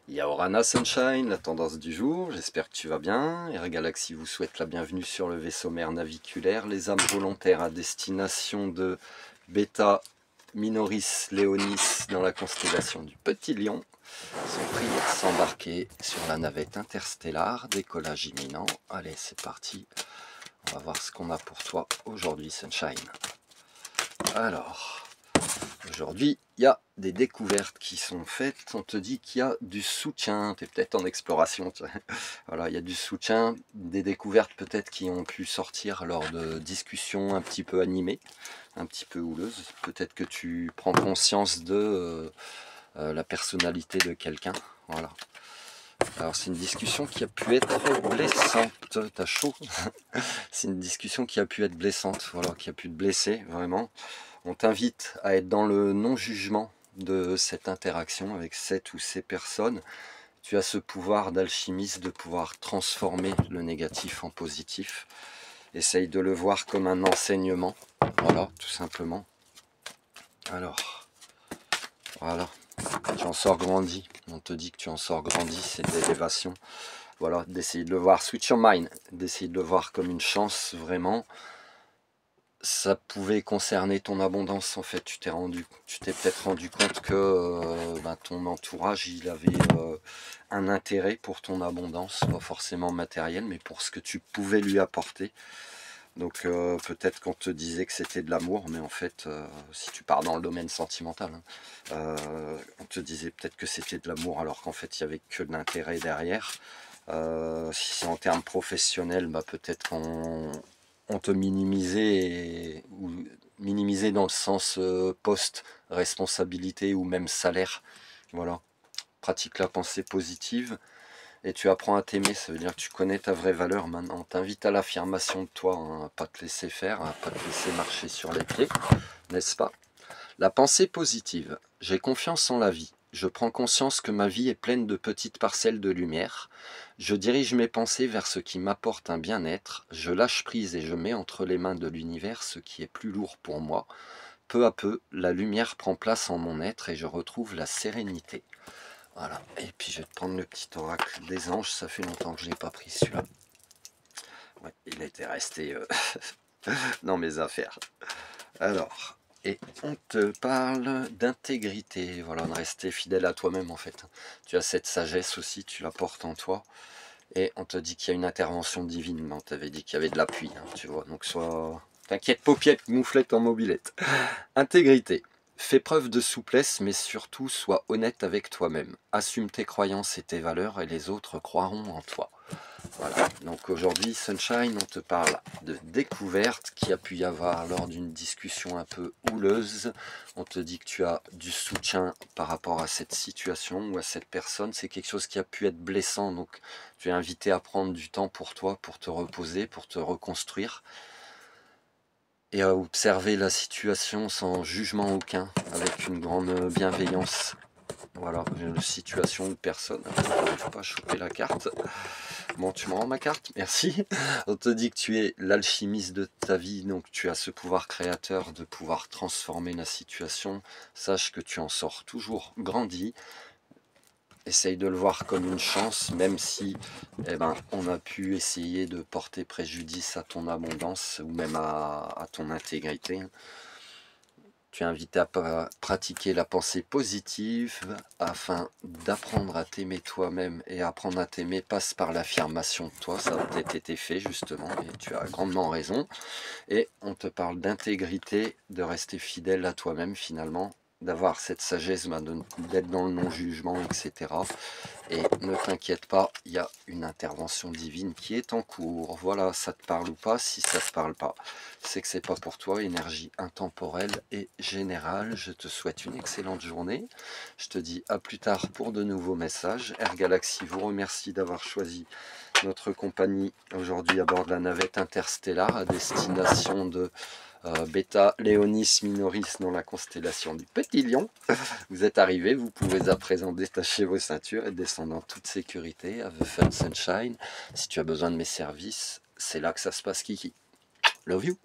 Yaorana Sunshine, la tendance du jour, j'espère que tu vas bien. Air Galaxy vous souhaite la bienvenue sur le vaisseau mère naviculaire. Les âmes volontaires à destination de Beta Minoris Leonis dans la constellation du Petit Lion sont priés de s'embarquer sur la navette interstellaire, décollage imminent. Allez, c'est parti, on va voir ce qu'on a pour toi aujourd'hui Sunshine. Alors... aujourd'hui, il y a des découvertes qui sont faites. On te dit qu'il y a du soutien. Tu es peut-être en exploration. Voilà, il y a du soutien, des découvertes peut-être qui ont pu sortir lors de discussions un petit peu animées, un petit peu houleuses. Peut-être que tu prends conscience de la personnalité de quelqu'un. Voilà. Alors c'est une discussion qui a pu être blessante. T'as chaud? C'est une discussion qui a pu être blessante. Voilà, qui a pu te blesser vraiment. On t'invite à être dans le non-jugement de cette interaction avec cette ou ces personnes. Tu as ce pouvoir d'alchimiste de pouvoir transformer le négatif en positif. Essaye de le voir comme un enseignement. Voilà, tout simplement. Alors, voilà. Tu en sors grandi. On te dit que tu en sors grandi, c'est de l'élévation. Voilà, d'essayer de le voir, switch your mind, d'essayer de le voir comme une chance vraiment. Ça pouvait concerner ton abondance en fait. Tu t'es peut-être rendu compte que ton entourage il avait un intérêt pour ton abondance, pas forcément matériel, mais pour ce que tu pouvais lui apporter. Donc peut-être qu'on te disait que c'était de l'amour, mais en fait, si tu pars dans le domaine sentimental, hein, on te disait peut-être que c'était de l'amour, alors qu'en fait il n'y avait que de l'intérêt derrière. Si c'est en termes professionnels, peut-être qu'on te minimisait, ou minimisé dans le sens poste, responsabilité ou même salaire. Voilà. Pratique la pensée positive et tu apprends à t'aimer, ça veut dire que tu connais ta vraie valeur maintenant. On t'invite à l'affirmation de toi, hein, à pas te laisser faire, à pas te laisser marcher sur les pieds, n'est-ce pas? La pensée positive. J'ai confiance en la vie. Je prends conscience que ma vie est pleine de petites parcelles de lumière. Je dirige mes pensées vers ce qui m'apporte un bien-être. Je lâche prise et je mets entre les mains de l'univers ce qui est plus lourd pour moi. Peu à peu, la lumière prend place en mon être et je retrouve la sérénité. Voilà. Et puis je vais te prendre le petit oracle des anges. Ça fait longtemps que je ne l'ai pas pris celui-là. Ouais, il était resté dans mes affaires. Alors... et on te parle d'intégrité, voilà, de rester fidèle à toi-même en fait. Tu as cette sagesse aussi, tu la portes en toi. Et on te dit qu'il y a une intervention divine, on t'avait dit qu'il y avait de l'appui, hein, tu vois. Donc sois... t'inquiète, paupiette, mouflette en mobilette. Intégrité. Fais preuve de souplesse, mais surtout sois honnête avec toi-même. Assume tes croyances et tes valeurs et les autres croiront en toi. Voilà, donc aujourd'hui Sunshine, on te parle de découverte qu'il y a pu y avoir lors d'une discussion un peu houleuse. On te dit que tu as du soutien par rapport à cette situation ou à cette personne. C'est quelque chose qui a pu être blessant, donc tu es invité à prendre du temps pour toi, pour te reposer, pour te reconstruire. Et à observer la situation sans jugement aucun, avec une grande bienveillance. Voilà, une situation ou personne. Je n'arrive pas à choper la carte. Bon, tu me rends ma carte, merci. On te dit que tu es l'alchimiste de ta vie, donc tu as ce pouvoir créateur de pouvoir transformer la situation. Sache que tu en sors toujours grandi. Essaye de le voir comme une chance, même si on a pu essayer de porter préjudice à ton abondance ou même à ton intégrité. Tu es invité à pratiquer la pensée positive afin d'apprendre à t'aimer toi-même, et apprendre à t'aimer passe par l'affirmation de toi. Ça a peut-être été fait justement et tu as grandement raison. Et on te parle d'intégrité, de rester fidèle à toi-même finalement, d'avoir cette sagesse, d'être dans le non-jugement, etc. Et ne t'inquiète pas, il y a une intervention divine qui est en cours. Voilà, ça te parle ou pas? Si ça te parle pas, c'est que c'est pas pour toi. Énergie intemporelle et générale. Je te souhaite une excellente journée. Je te dis à plus tard pour de nouveaux messages. Air Galaxy vous remercie d'avoir choisi notre compagnie aujourd'hui à bord de la navette interstellaire à destination de Beta Leonis Minoris dans la constellation du Petit Lion. Vous êtes arrivés, vous pouvez à présent détacher vos ceintures et descendre en toute sécurité. Have a fun sunshine. Si tu as besoin de mes services, c'est là que ça se passe, Kiki. Love you.